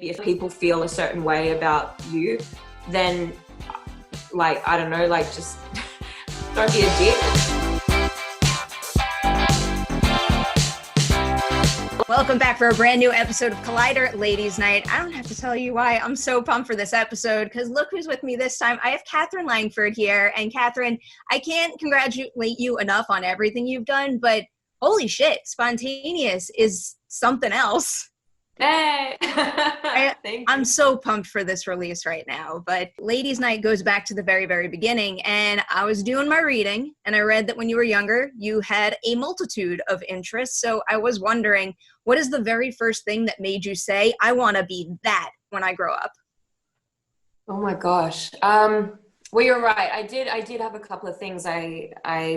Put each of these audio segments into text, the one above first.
if people feel a certain way about you, then like, I don't know, like just don't be a dick. Welcome back for a brand new episode of Collider Ladies Night. I don't have to tell you why I'm so pumped for this episode, because look who's with me this time. I have Katherine Langford here. And Katherine, I can't congratulate you enough on everything you've done, but holy shit, Spontaneous is something else. Hey! I'm so pumped for this release right now, but Ladies Night goes back to the very, very beginning, and I was doing my reading, and I read that when you were younger, you had a multitude of interests, so I was wondering, what is the very first thing that made you say, I want to be that when I grow up? Oh my gosh. Well, you're right. I did have a couple of things. I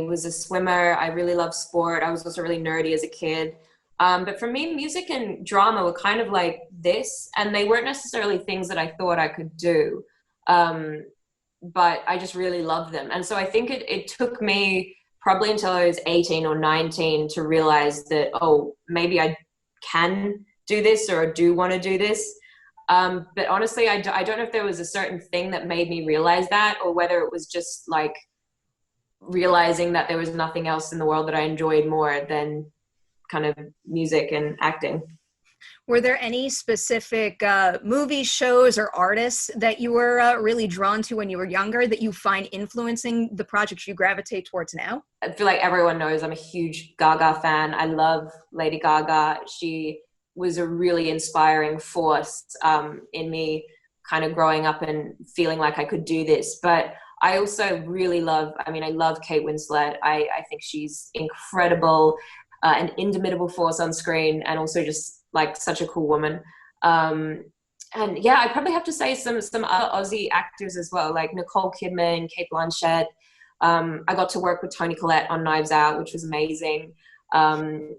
was a swimmer. I really loved sport. I was also really nerdy as a kid. But for me, music and drama were kind of like this, and they weren't necessarily things that I thought I could do. But I just really loved them. And so I think it took me probably until I was 18 or 19 to realize that, oh, maybe I can do this, or do want to do this. But honestly, I don't know if there was a certain thing that made me realize that, or whether it was just like realizing that there was nothing else in the world that I enjoyed more than kind of music and acting. Were there any specific movies, shows, or artists that you were really drawn to when you were younger that you find influencing the projects you gravitate towards now? I feel like everyone knows I'm a huge Gaga fan. I love Lady Gaga. She was a really inspiring force in me kind of growing up and feeling like I could do this. But I also really love Kate Winslet. I think she's incredible. An indomitable force on screen, and also just like such a cool woman. And yeah, I probably have to say some other Aussie actors as well, like Nicole Kidman, Cate Blanchett. I got to work with Toni Collette on Knives Out, which was amazing. Yeah,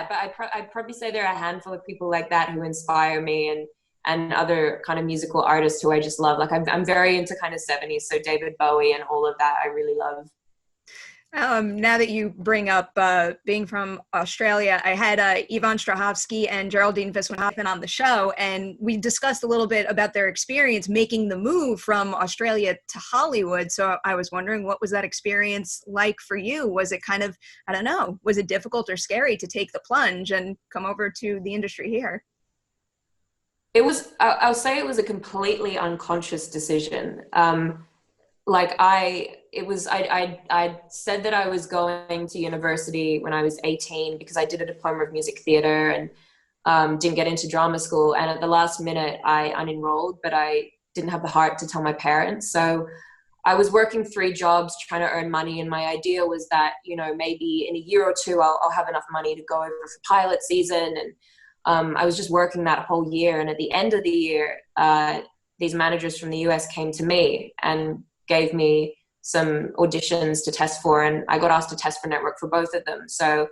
but I'd probably say there are a handful of people like that who inspire me, and other kind of musical artists who I just love. Like I'm very into kind of 70s, so David Bowie and all of that I really love. Now that you bring up being from Australia, I had Yvonne Strahovski and Geraldine Viswanathan on the show, and we discussed a little bit about their experience making the move from Australia to Hollywood. So I was wondering, what was that experience like for you? Was it kind of, I don't know, was it difficult or scary to take the plunge and come over to the industry here? It was, I'll say it was a completely unconscious decision. I said that I was going to university when I was 18 because I did a diploma of music theater and didn't get into drama school. And at the last minute, I unenrolled, but I didn't have the heart to tell my parents. So I was working 3 jobs trying to earn money. And my idea was that, you know, maybe in a year or two, I'll have enough money to go over for pilot season. And I was just working that whole year. And at the end of the year, these managers from the US came to me and gave me some auditions to test for, and I got asked to test for network for both of them. So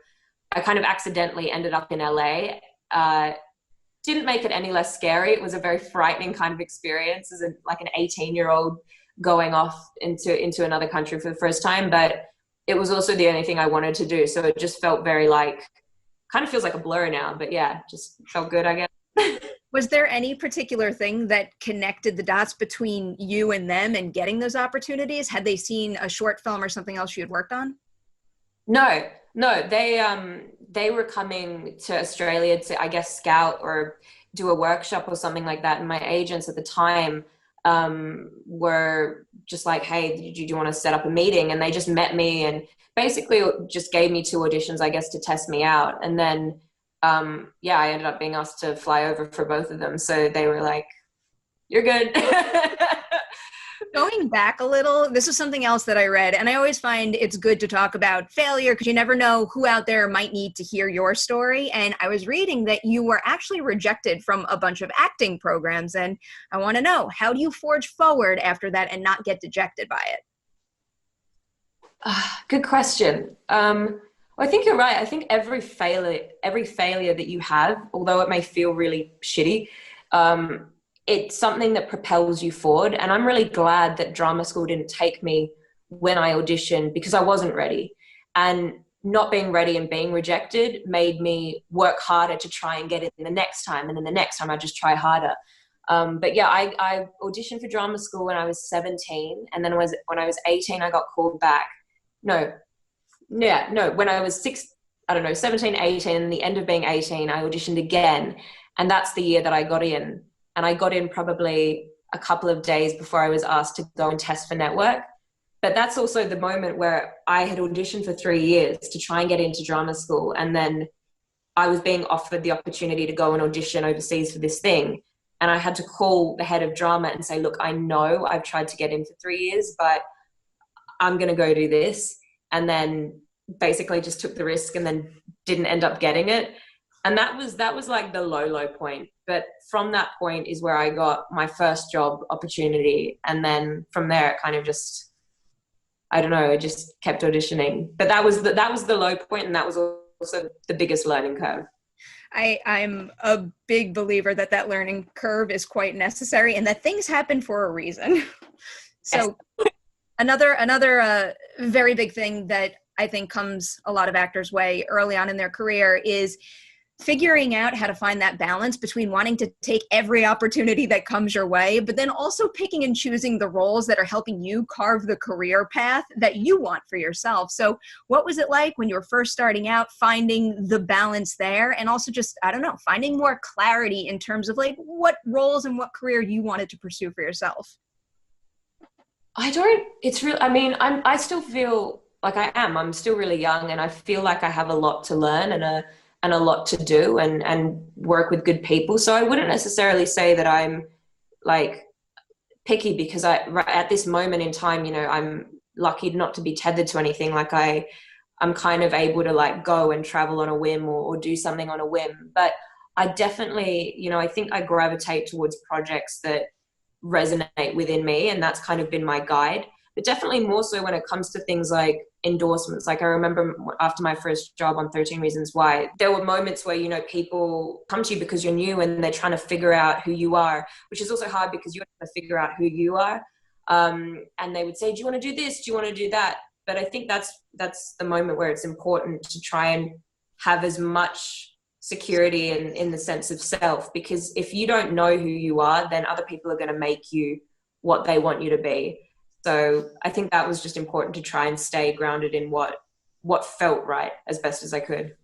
I kind of accidentally ended up in LA. Didn't make it any less scary. It was a very frightening kind of experience as like an 18-year-old going off into another country for the first time, but it was also the only thing I wanted to do. So it just felt very like, kind of feels like a blur now, but yeah, just felt good, I guess. Was there any particular thing that connected the dots between you and them and getting those opportunities? Had they seen a short film or something else you had worked on? No, they were coming to Australia to, I guess, scout or do a workshop or something like that. And my agents at the time were just like, hey, do you want to set up a meeting? And they just met me and basically just gave me 2 auditions, I guess, to test me out. And then yeah, I ended up being asked to fly over for both of them. So they were like, you're good. Going back a little, this is something else that I read, and I always find it's good to talk about failure because you never know who out there might need to hear your story. And I was reading that you were actually rejected from a bunch of acting programs. And I want to know, how do you forge forward after that and not get dejected by it? Good question. I think you're right. I think every failure that you have, although it may feel really shitty, it's something that propels you forward. And I'm really glad that drama school didn't take me when I auditioned, because I wasn't ready. And not being ready and being rejected made me work harder to try and get it the next time. And then the next time I just try harder. But yeah, I auditioned for drama school when I was 17. And then when I was 18, I got called back. No, when I was 17, 18, and the end of being 18, I auditioned again. And that's the year that I got in. And I got in probably a couple of days before I was asked to go and test for network. But that's also the moment where I had auditioned for 3 years to try and get into drama school. And then I was being offered the opportunity to go and audition overseas for this thing. And I had to call the head of drama and say, look, I know I've tried to get in for 3 years, but I'm going to go do this. And then basically just took the risk and then didn't end up getting it. And that was like the low point. But from that point is where I got my first job opportunity. And then from there, it kind of just, I don't know, I just kept auditioning. But that was the low point, and that was also the biggest learning curve. I'm a big believer that learning curve is quite necessary and that things happen for a reason. So yes. Another very big thing that I think comes a lot of actors' way early on in their career is figuring out how to find that balance between wanting to take every opportunity that comes your way, but then also picking and choosing the roles that are helping you carve the career path that you want for yourself. So what was it like when you were first starting out, finding the balance there, and also just, I don't know, finding more clarity in terms of like what roles and what career you wanted to pursue for yourself? I still feel like I'm still really young, and I feel like I have a lot to learn and a lot to do and work with good people. So I wouldn't necessarily say that I'm like picky, because at this moment in time, you know, I'm lucky not to be tethered to anything. Like I'm kind of able to like go and travel on a whim or do something on a whim. But I definitely, you know, I think I gravitate towards projects that resonate within me, and that's kind of been my guide. But definitely more so when it comes to things like endorsements. Like I remember after my first job on 13 Reasons Why, there were moments where, you know, people come to you because you're new and they're trying to figure out who you are, which is also hard because you're trying to figure out who you are. And they would say, do you want to do this? Do you want to do that? But I think that's the moment where it's important to try and have as much security in the sense of self, because if you don't know who you are, then other people are going to make you what they want you to be. So I think that was just important to try and stay grounded in what felt right as best as I could.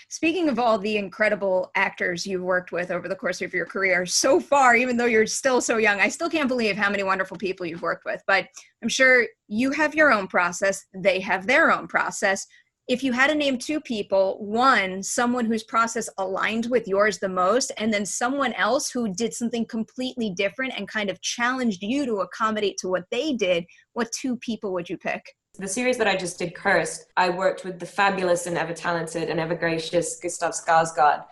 Speaking of all the incredible actors you've worked with over the course of your career so far, even though you're still so young, I still can't believe how many wonderful people you've worked with. But I'm sure you have your own process. They have their own process. If you had to name two people, one, someone whose process aligned with yours the most, and then someone else who did something completely different and kind of challenged you to accommodate to what they did, what two people would you pick? The series that I just did, Cursed, I worked with the fabulous and ever talented and ever gracious Gustav Skarsgård.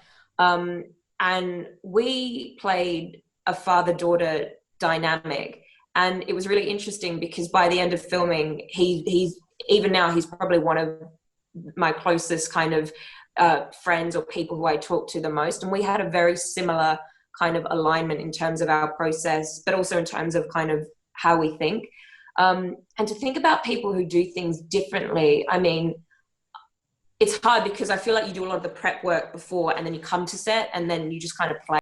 And we played a father-daughter dynamic. And it was really interesting because by the end of filming, he's even now, he's probably one of my closest kind of friends or people who I talk to the most. And we had a very similar kind of alignment in terms of our process, but also in terms of kind of how we think. And to think about people who do things differently, I mean, it's hard because I feel like you do a lot of the prep work before and then you come to set and then you just kind of play.